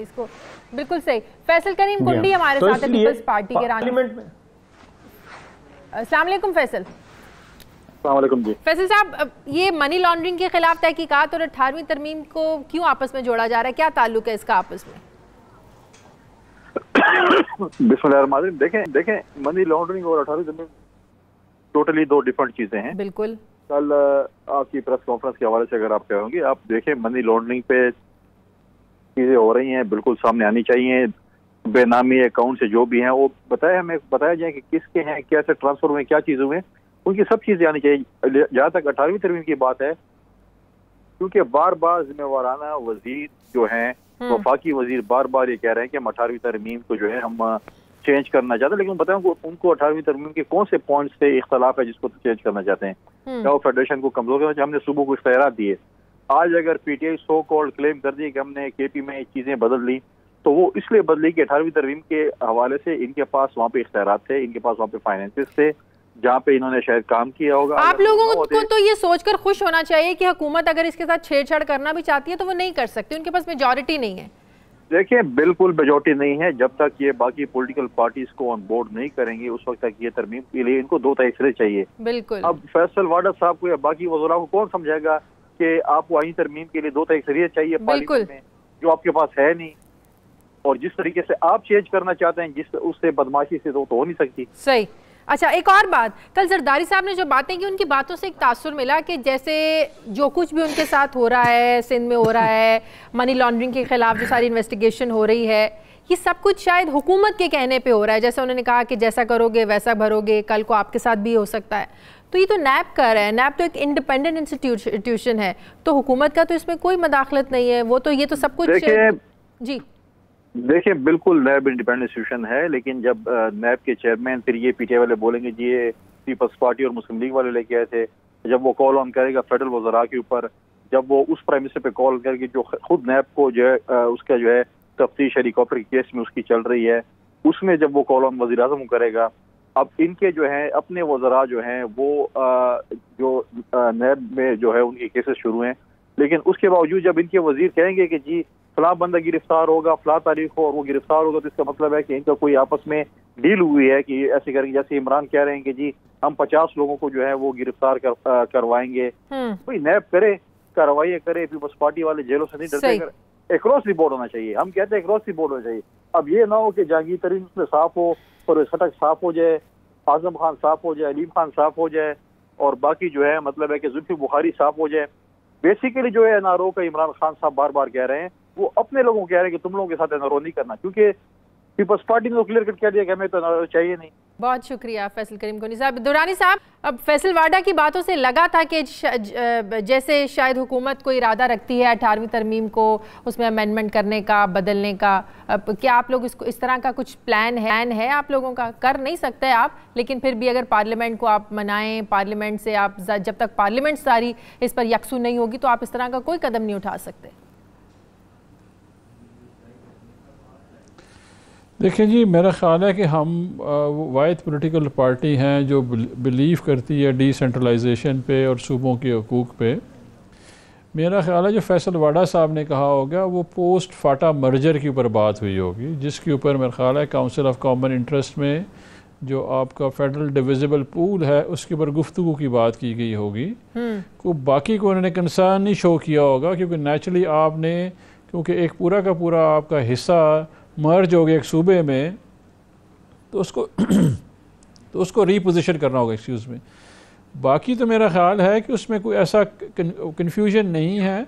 इसको बिल्कुल सही। फैसल करीम कुंडी हमारे साथ है, पीपल्स पार्टी के पार्लियामेंट में। अस्सलाम वालेकुम फैसल। जी फैसल साहब, ये मनी लॉन्ड्रिंग के खिलाफ तहकीकात और 18वीं तरमीम को क्यों आपस में जोड़ा जा रहा है, क्या ताल्लुक है इसका आपस में? बिस्मिल्लाहिर्रहमानिर्रहीम। देखें, मनी लॉन्ड्रिंग और 18वीं तरमीम टोटली दो डिफरेंट चीजें हैं। बिल्कुल। कल आपकी प्रेस कॉन्फ्रेंस के हवाले से अगर आप कहोगे, आप देखें मनी लॉन्ड्रिंग पे चीजें हो रही हैं, बिल्कुल सामने आनी चाहिए। बेनामी अकाउंट से जो भी हैं वो हमें बताया जाए कि किसके हैं, कैसे ट्रांसफर हुए, क्या चीज हुए, उनकी सब चीजें आनी चाहिए। जहां तक 18वीं तरमीम की बात है, क्योंकि बार बार जिम्मेवाराना वजीर जो हैं, वफाकी वजीर बार बार ये कह रहे हैं कि हम 18वीं तरमीम को जो है हम चेंज करना चाहते हैं, लेकिन बताएं उनको 18वीं तरमीम के कौन से पॉइंट से इख्तलाफ है जिसको चेंज करना चाहते हैं? क्या वो फेडरेशन को कमजोर करना चाहिए? हमने सुबह को इख्तियारात दिए। आज अगर PTI सो कॉल्ड क्लेम कर दी कि हमने KP में चीजें बदल ली, तो वो इसलिए बदली कि 18वीं तरमीम के हवाले से इनके पास वहाँ पे इख्तियारात थे, इनके पास वहाँ पे फाइनेंसेस थे, जहाँ पे इन्होंने शायद काम किया होगा। आप लोगों को तो ये सोचकर खुश होना चाहिए कि हुकूमत अगर इसके साथ छेड़छाड़ करना भी चाहती है तो वो नहीं कर सकती, उनके पास मेजॉरिटी नहीं है। देखिए, बिल्कुल मेजॉरिटी नहीं है। जब तक ये बाकी पॉलिटिकल पार्टीज को ऑन बोर्ड नहीं करेंगी, उस वक्त तक ये तरमीम के लिए इनको 2 तय चाहिए। बिल्कुल। अब फैसल वाडा साहब को या बाकी वज़रा को कौन समझाएगा कि आपको आईनी तरमीम के लिए 2 तय चाहिए पार्लियामेंट में, जो आपके पास है नहीं, और जिस तरीके से आप चेंज करना चाहते हैं जिस उससे बदमाशी से तो हो नहीं सकती। सही। अच्छा, एक और बात, कल जरदारी साहब ने जो बातें की उनकी बातों से एक तासुर मिला कि जैसे जो कुछ भी उनके साथ हो रहा है, सिंध में हो रहा है, मनी लॉन्ड्रिंग के खिलाफ जो सारी इन्वेस्टिगेशन हो रही है, ये सब कुछ शायद हुकूमत के कहने पे हो रहा है। जैसे उन्होंने कहा कि जैसा करोगे वैसा भरोगे, कल को आपके साथ भी हो सकता है। तो ये तो नैब कर रहा है, नैब तो एक इंडिपेंडेंट इंस्टीट्यूशन है, तो हुकूमत का तो इसमें कोई मदाखलत नहीं है। वो तो ये तो सब कुछ जी देखिए, बिल्कुल नैब इंडिपेंडेंट इंस्टीट्यूशन है, लेकिन जब नैब के चेयरमैन फिर ये PTI वाले बोलेंगे जी ये पीपल्स पार्टी और मुस्लिम लीग वाले लेके आए थे, जब वो कॉल ऑन करेगा फेडरल वज़रा के ऊपर, जब वो उस प्राइम मिनिस्टर पे कॉल करेगी जो खुद नैब को जो है उसका जो है तफ्तीश हेलीकॉप्टर के केस में उसकी चल रही है, उसमें जब वो कॉल ऑन वज़ीर आज़म करेगा, अब इनके जो है अपने वज़रा जो हैं वो जो नैब में जो है उनके केसेस शुरू हैं, लेकिन उसके बावजूद जब इनके वजीर कहेंगे कि जी फलां बंदा गिरफ्तार होगा, फलां तारीख हो, और वो गिरफ्तार होगा, तो इसका मतलब है कि इनका कोई आपस में डील हुई है कि ऐसे करके, जैसे इमरान कह रहे हैं कि जी हम 50 लोगों को जो है वो गिरफ्तार करवाएंगे। कोई नैब करे, कार्रवाई करे, पीपल्स पार्टी वाले जेलों से नहीं डरते। अक्रॉस द बोर्ड होना चाहिए, हम कहते हैं अक्रॉस द बोर्ड होना चाहिए। अब ये ना हो कि जहांगीर तरीन उसमें साफ हो, परवेज खटक साफ हो जाए, आजम खान साफ हो जाए, अलीम खान साफ हो जाए, और बाकी जो है मतलब है कि जुल्फी बुखारी साफ हो जाए। बेसिकली जो है एनआरओ का इमरान खान साहब बार बार कह रहे हैं, वो अपने लोगों को कह रहे हैं कि तुम लोगों के साथ एनआरओ नहीं करना, क्योंकि पीपल्स पार्टी ने तो क्लियर कट कह दिया कि हमें तो एनआरओ चाहिए नहीं। बहुत शुक्रिया फैसल करीम कोनी साहब। दुरानी साहब, अब फैसल वाडा की बातों से लगा था कि जैसे शायद हुकूमत को इरादा रखती है 18वीं तरमीम को उसमें अमेंडमेंट करने का, बदलने का, क्या आप लोग इसको इस तरह का कुछ प्लान है आप लोगों का? कर नहीं सकते आप, लेकिन फिर भी अगर पार्लियामेंट को आप मनाएं, पार्लियामेंट से आप, जब तक पार्लियामेंट सारी इस पर यकसू नहीं होगी तो आप इस तरह का कोई कदम नहीं उठा सकते। देखिए जी, मेरा ख्याल है कि हम वाहिद पॉलिटिकल पार्टी हैं जो बिलीव करती है डिसेंट्रलाइजेशन पे और सूबों के हकूक़ पे। मेरा ख्याल है जो फैसल वाडा साहब ने कहा होगा वो पोस्ट फाटा मर्जर के ऊपर बात हुई होगी, जिसके ऊपर मेरा ख्याल है काउंसिल ऑफ कॉमन इंटरेस्ट में जो आपका फेडरल डिविजिबल पूल है उसके ऊपर गुफ्तगू की बात की गई होगी। को बाकी को उन्होंने कंसर्न नहीं शो किया होगा, क्योंकि नेचुरली आपने, क्योंकि एक पूरा का पूरा आपका हिस्सा मर्ज हो गया एक सूबे में, तो उसको रीपोजिशन करना होगा एक्सक्यूज़ में। बाकी तो मेरा ख्याल है कि उसमें कोई ऐसा कन्फ्यूजन नहीं है।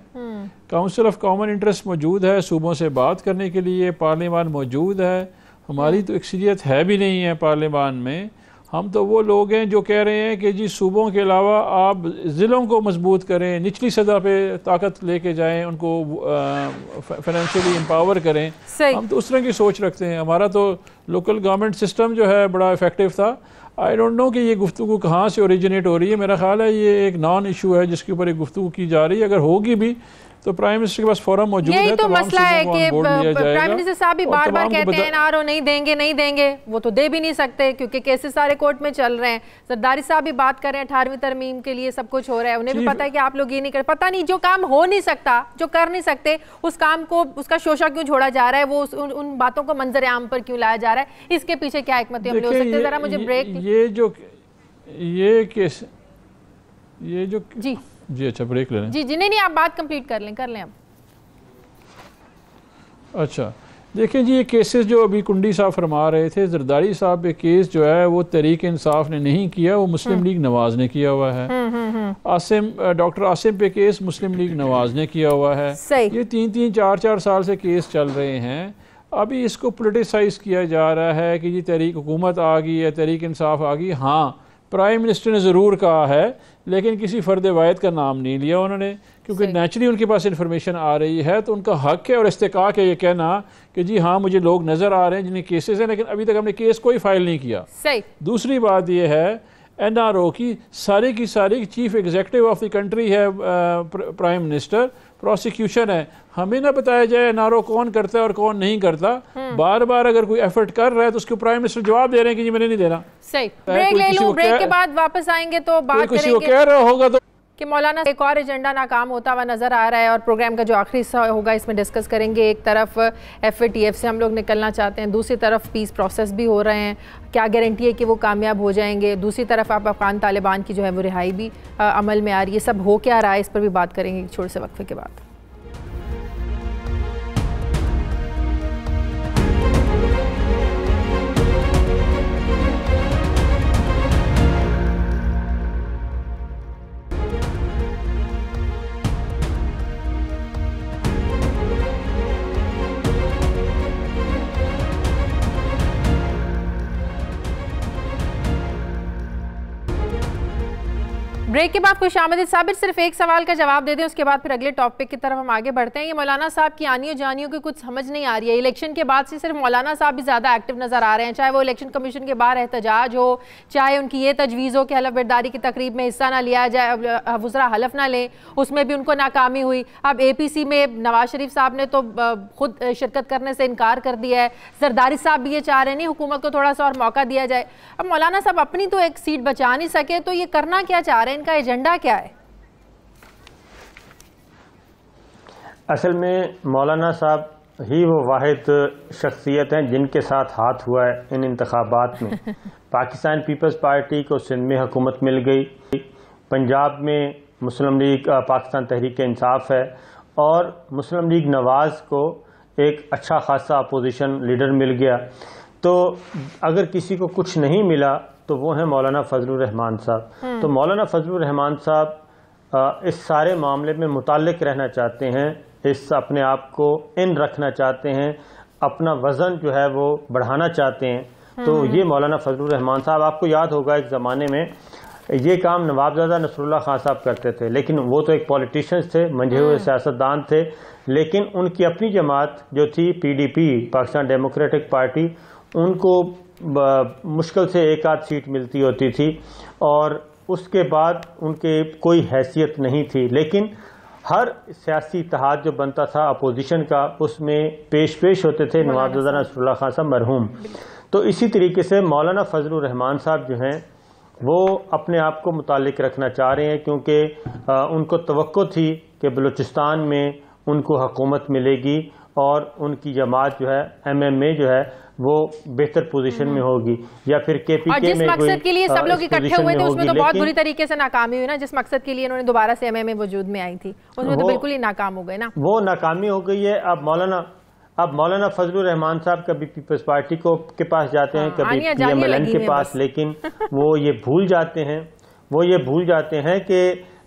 काउंसिल ऑफ कॉमन इंटरेस्ट मौजूद है सूबों से बात करने के लिए, पार्लियामान मौजूद है, हमारी तो अक्सरियत है भी नहीं है पार्लियामान में। हम तो वो लोग हैं जो कह रहे हैं कि जी सूबों के अलावा आप ज़िलों को मजबूत करें, निचली सतह पे ताकत लेके जाएं, उनको फाइनेंशियली एम्पावर करें। हम तो उस तरह की सोच रखते हैं। हमारा तो लोकल गवर्नमेंट सिस्टम जो है बड़ा इफेक्टिव था। आई डोंट नो कि ये गुफ्तगू कहाँ से ओरिजिनेट हो रही है। मेरा ख्याल है ये एक नॉन इशू है जिसके ऊपर एक गुफ्तगू की जा रही है। अगर होगी भी तो प्राइम मिनिस्टर के पास फोरम मौजूद है। यही तो मसला है कि प्राइम मिनिस्टर साहब भी बार बार कहते हैं एनआरओ नहीं देंगे, वो तो दे भी नहीं सकते क्योंकि केसेस सारे कोर्ट में चल रहे हैं। जरदारी साहब भी बात कर रहे हैं 18वीं तरमीम के लिए सब कुछ हो रहा है, उन्हें भी पता है कि आप लोग ये नहीं कर, पता नहीं जो काम हो नहीं सकता, जो कर नहीं सकते, उस काम को उसका शोशा क्यों छोड़ा जा रहा है, वो उन बातों को मंजर आम पर क्यों लाया जा रहा है, इसके पीछे क्या हिकमत अमली हो सकती है? जरा मुझे ब्रेक ये जो जी अच्छा ब्रेक ले लें। जी नहीं आप बात कंप्लीट कर लें अब। अच्छा देखिए जी, ये केसेस जो अभी कुंडी साहब फरमा रहे थे, जरदारी साहब पे केस जो है वो तहरीक इंसाफ ने नहीं किया, वो मुस्लिम लीग नवाज ने किया हुआ है। डॉक्टर आसिम पे केस मुस्लिम लीग नवाज ने किया हुआ है। ये 3-3, 4-4 साल से केस चल रहे हैं। अभी इसको पोलिटिसाइज किया जा रहा है कि जी तहरीक हुकूमत आ गई है, तहरीक इंसाफ आ गई। हाँ, प्राइम मिनिस्टर ने ज़रूर कहा है, लेकिन किसी फ़र्द वाहिद का नाम नहीं लिया उन्होंने, क्योंकि नेचुरली उनके पास इन्फॉर्मेशन आ रही है तो उनका हक है और इस्तेकाक है ये कहना कि जी हाँ मुझे लोग नज़र आ रहे हैं जिन्हें केसेस हैं, लेकिन अभी तक हमने केस कोई फाइल नहीं किया। सही। दूसरी बात ये है एनआरओ की सारी chief executive of the country है प्राइम मिनिस्टर, प्रोसिक्यूशन है। हमें ना बताया जाए एनआरओ कौन करता है और कौन नहीं करता। बार बार अगर कोई एफर्ट कर रहा है तो उसके प्राइम मिनिस्टर जवाब दे रहे हैं कि जी मैंने नहीं देना। सही। ब्रेक ले लूं, ब्रेक के बाद वापस आएंगे तो बात करेंगे। किसी को कह रहा होगा तो कि मौलाना एक और एजेंडा नाकाम होता हुआ नज़र आ रहा है और प्रोग्राम का जो आखिरी हिस्सा होगा इसमें डिस्कस करेंगे। एक तरफ FATF से हम लोग निकलना चाहते हैं, दूसरी तरफ पीस प्रोसेस भी हो रहे हैं, क्या गारंटी है कि वो कामयाब हो जाएंगे। दूसरी तरफ आप अफगान तालिबान की जो है वो रिहाई भी अमल में आ रही है। सब हो क्या रहा है इस पर भी बात करेंगे एक छोटे से वक्फे के बाद। ब्रेक के बाद खुशामदीद। साबिर सिर्फ एक सवाल का जवाब दे दें, उसके बाद फिर अगले टॉपिक की तरफ हम आगे बढ़ते हैं। ये मौलाना साहब की आनियों जानियों की कुछ समझ नहीं आ रही है। इलेक्शन के बाद से सिर्फ मौलाना साहब भी ज़्यादा एक्टिव नज़र आ रहे हैं, चाहे वो इलेक्शन कमीशन के बाहर एहतजाज हो, चाहे उनकी ये तजवीज़ हो कि हलफ बर्दारी की तकरीब में हिस्सा ना लिया जाए, वज़रा हलफ ना लें, उसमें भी उनको नाकामी हुई। अब APC में नवाज शरीफ साहब ने तो खुद शिरकत करने से इनकार कर दिया है। जरदारी साहब भी ये चाह रहे नहीं हुकूमत को थोड़ा सा और मौका दिया जाए। अब मौलाना साहब अपनी तो एक सीट बचा नहीं सके, तो ये करना क्या चाह रहे हैं, इनका एजेंडा क्या है? असल में मौलाना साहब ही वो वाहिद शख्सियत हैं जिनके साथ हाथ हुआ है इन इंतखाबात में। पाकिस्तान पीपल्स पार्टी को सिंध में हुकूमत मिल गई, पंजाब में मुस्लिम लीग पाकिस्तान तहरीक इंसाफ है और मुस्लिम लीग नवाज को एक अच्छा खासा अपोजिशन लीडर मिल गया। तो अगर किसी को कुछ नहीं मिला तो वो है मौलाना फजलुर रहमान साहब। तो मौलाना फजलुर रहमान साहब इस सारे मामले में मुताल्लिक रहना चाहते हैं, इस अपने आप को इन रखना चाहते हैं, अपना वज़न जो है वो बढ़ाना चाहते हैं। तो ये मौलाना फजलुर रहमान साहब, आपको याद होगा एक ज़माने में ये काम नवाबजादा नसरुल्लाह खान साहब करते थे, लेकिन वो तो एक पॉलिटिशियंस थे, मंझे हुए सियासतदान थे, लेकिन उनकी अपनी जमात जो थी PDP, पाकिस्तान डेमोक्रेटिक पार्टी, उनको मुश्किल से एक आध सीट मिलती होती थी और उसके बाद उनके कोई हैसियत नहीं थी। लेकिन हर सियासी इत्तेहाद जो बनता था अपोजिशन का, उसमें पेश होते थे नवाबजादा नसरुल्लाह खान साहब मरहूम। तो इसी तरीके से मौलाना फजलुर रहमान साहब जो हैं वो अपने आप को मुतालिक रखना चाह रहे हैं, क्योंकि उनको तवक्को थी कि बलूचिस्तान में उनको हुकूमत मिलेगी और उनकी जमात जो है MMA जो है वो बेहतर पोजीशन में होगी, या फिर KPK जिस में मकसद के लिए सब लोग इकट्ठे हुए थे उसमें तो बहुत बुरी लेकिन तरीके से नाकामी हुई ना। जिस मकसद के लिए उन्होंने दोबारा से MMA वजूद में आई थी उसमें तो बिल्कुल ही नाकाम हो गए ना। वो नाकामी हो गई है। अब मौलाना फजलुर रहमान साहब कभी पीपल्स पार्टी के पास जाते हैं, कभी PMLN के पास, लेकिन वो ये भूल जाते हैं कि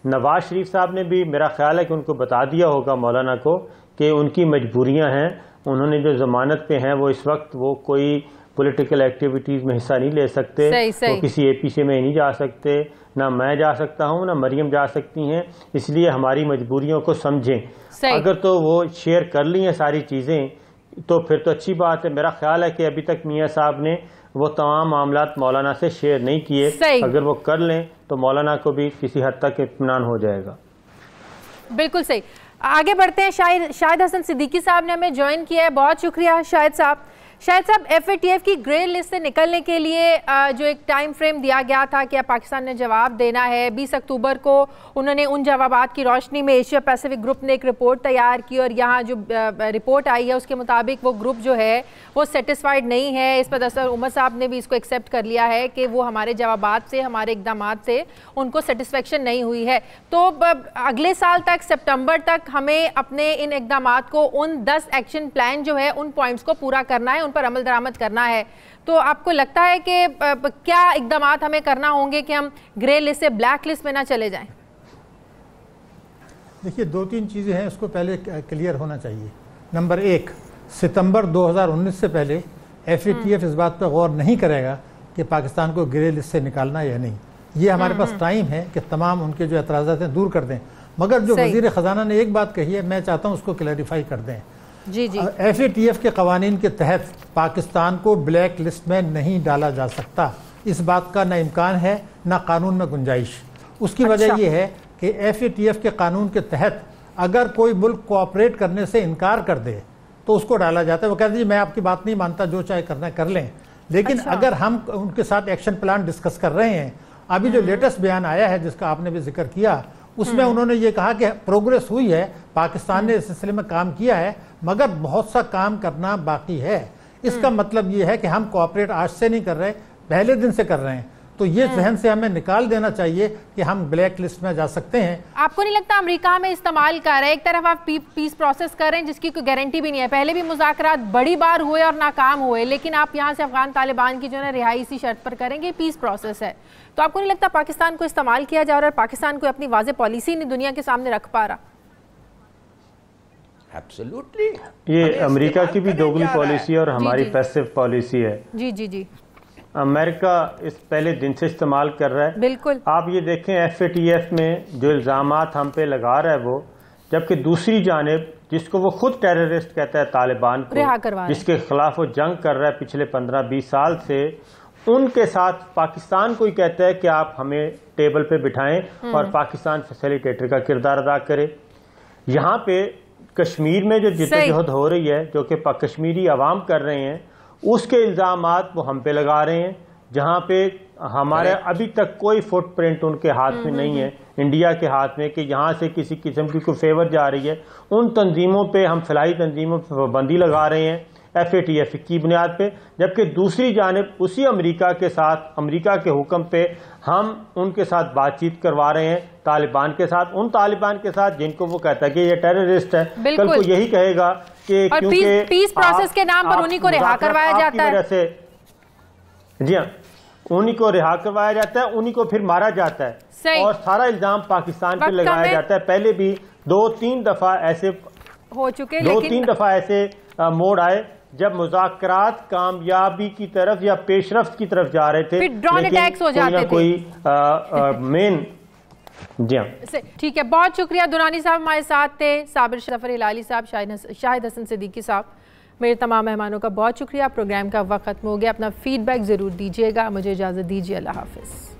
नवाज शरीफ साहब ने भी, मेरा ख्याल है कि उनको बता दिया होगा मौलाना को कि उनकी मजबूरियां हैं, उन्होंने जो जमानत पे हैं वो इस वक्त वो कोई पॉलिटिकल एक्टिविटीज में हिस्सा नहीं ले सकते, वो किसी APC में नहीं जा सकते, ना मैं जा सकता हूँ ना मरियम जा सकती हैं, इसलिए हमारी मजबूरियों को समझें। अगर तो वो शेयर कर ली हैं सारी चीज़ें तो फिर तो अच्छी बात है। मेरा ख्याल है कि अभी तक मियाँ साहब ने वो तमाम मामलात मौलाना से शेयर नहीं किए, अगर वो कर लें तो मौलाना को भी किसी हद तक इत्मीनान हो जाएगा। बिल्कुल सही। आगे बढ़ते हैं। शाहिद हसन सिद्दीकी साहब ने हमें ज्वाइन किया है, बहुत शुक्रिया शाहिद साहब। FATF की ग्रे लिस्ट से निकलने के लिए जो एक टाइम फ्रेम दिया गया था कि पाकिस्तान ने जवाब देना है, 20 अक्टूबर को उन्होंने उन जवाबात की रोशनी में एशिया पैसिफिक ग्रुप ने एक रिपोर्ट तैयार की और यहाँ जो रिपोर्ट आई है उसके मुताबिक वो ग्रुप जो है वो सेटिस्फाइड नहीं है। इस पर दरअसल उमर साहब ने भी इसको एक्सेप्ट कर लिया है कि वो हमारे जवाबात से, हमारे इकदामात से उनको सेटिस्फेक्शन नहीं हुई है। तो अगले साल तक, सितंबर तक हमें अपने इन इकदामात को, उन 10 एक्शन प्लान जो है उन पॉइंट्स को पूरा करना है, पर अमल दरामद करना है। तो आपको लगता है कि क्या इकदामात हमें करना होंगे कि हम ग्रे लिस्ट से ब्लैक लिस्ट में ना चले जाएं? देखिए, 2-3 चीज़ें हैं, उसको पहले क्लियर होना चाहिए। नंबर 1, सितंबर 2019 से पहले FATF इस बात पर गौर नहीं करेगा कि पाकिस्तान को ग्रे लिस्ट से निकालना या नहीं। ये हमारे पास टाइम है कि तमाम उनके जो एतराज़ात हैं दूर कर दें। मगर जो वज़ीर ख़जाना ने एक बात कही है, मैं चाहता हूँ उसको क्लैरिफाई कर दें। जी। FATF के कवानीन के तहत पाकिस्तान को ब्लैक लिस्ट में नहीं डाला जा सकता। इस बात का न इम्कान है न कानून में गुंजाइश। उसकी वजह यह है कि FATF के कानून के तहत अगर कोई मुल्क कोऑपरेट करने से इनकार कर दे तो उसको डाला जाता है। वो कहते हैं मैं आपकी बात नहीं मानता, जो चाहे करना है कर लें। लेकिन अगर हम उनके साथ एक्शन प्लान डिस्कस कर रहे हैं, अभी जो लेटेस्ट बयान आया है जिसका आपने भी जिक्र किया, उसमें उन्होंने ये कहा कि प्रोग्रेस हुई है, पाकिस्तान ने इस सिलसिले में काम किया है, मगर बहुत सा काम करना बाकी है। इसका मतलब ये है कि हम कोऑपरेट आज से नहीं कर रहे, पहले दिन से कर रहे हैं। तो ये जहन से हमें निकाल देना चाहिए कि हम ब्लैक लिस्ट में जा सकते हैं। आपको नहीं लगता अमेरिका में इस्तेमाल कर रहे हैं? एक तरफ आप पीस प्रोसेस कर रहे हैं जिसकी कोई गारंटी भी नहीं है, पहले भी मुज़ाकरात बड़ी बार हुए और नाकाम हुए, लेकिन आप यहाँ से अफगान तालिबान की जो है रिहाई इसी शर्त पर करेंगे, पीस प्रोसेस है। तो आपको नहीं लगता पाकिस्तान को इस्तेमाल किया जा रहा है, पाकिस्तान को अपनी वाज़ेह पॉलिसी नहीं दुनिया के सामने रख पा रहा? एब्सोल्युटली, ये अमेरिका की भी दोगली पॉलिसी और हमारी पैसिव पॉलिसी है। जी जी जी। अमेरिका इस पहले दिन से इस्तेमाल कर रहा है। बिल्कुल। आप ये देखें FATF में जो इल्ज़ामात हम पे लगा रहा है वो, जबकि दूसरी जानिब जिसको वो खुद टेररिस्ट कहता है तालिबान को, जिसके खिलाफ वो जंग कर रहा है पिछले 15-20 साल से, उनके साथ पाकिस्तान को ही कहता है कि आप हमें टेबल पे बिठाएं और पाकिस्तान फैसिलिटेटर का किरदार अदा करे। यहाँ पे कश्मीर में जो जिद्दोजहद हो रही है, जो कि कश्मीरी अवाम कर रहे हैं, उसके इल्ज़ामात वो हम पे लगा रहे हैं, जहाँ पे हमारे अभी तक कोई फुटप्रिंट उनके हाथ में नहीं है, इंडिया के हाथ में, कि यहाँ से किसी किस्म की कोई फेवर जा रही है। उन तंजीमों पे हम फलाई तंजीमों पर पाबंदी लगा रहे हैं FATF की बुनियाद पे, जबकि दूसरी जानिब उसी अमेरिका के साथ, अमेरिका के हुक्म पे हम उनके साथ बातचीत करवा रहे हैं, तालिबान के साथ, उन तालिबान के साथ जिनको वो कहता है कि ये टेररिस्ट है। कल को यही कहेगा कि क्योंकि पीस प्रोसेस के नाम पर उन्हीं को रिहा करवाया जाता है। जी हाँ, उन्हीं को रिहा करवाया जाता है, उन्हीं को फिर मारा जाता है और सारा इल्जाम पाकिस्तान पे लगाया जाता है। पहले भी 2-3 दफा ऐसे हो चुके, 2-3 दफा ऐसे मोड़ आए जब मुज़ाकरात कामयाबी की तरफ या पेशरफ्त की तरफ जा रहे थे, फिर ड्रोन अटैक्स हो जाते थे। कोई मेन जी हाँ ठीक है, बहुत शुक्रिया। दुरानी साहब हमारे साथ थे, साबिर जफर हिलाली साहब, शाहिद हसन सिद्दीकी साहब, मेरे तमाम मेहमानों का बहुत शुक्रिया। प्रोग्राम का वक्त खत्म हो गया, अपना फीडबैक ज़रूर दीजिएगा। मुझे इजाज़त दीजिए, अल्लाह हाफ़िज़।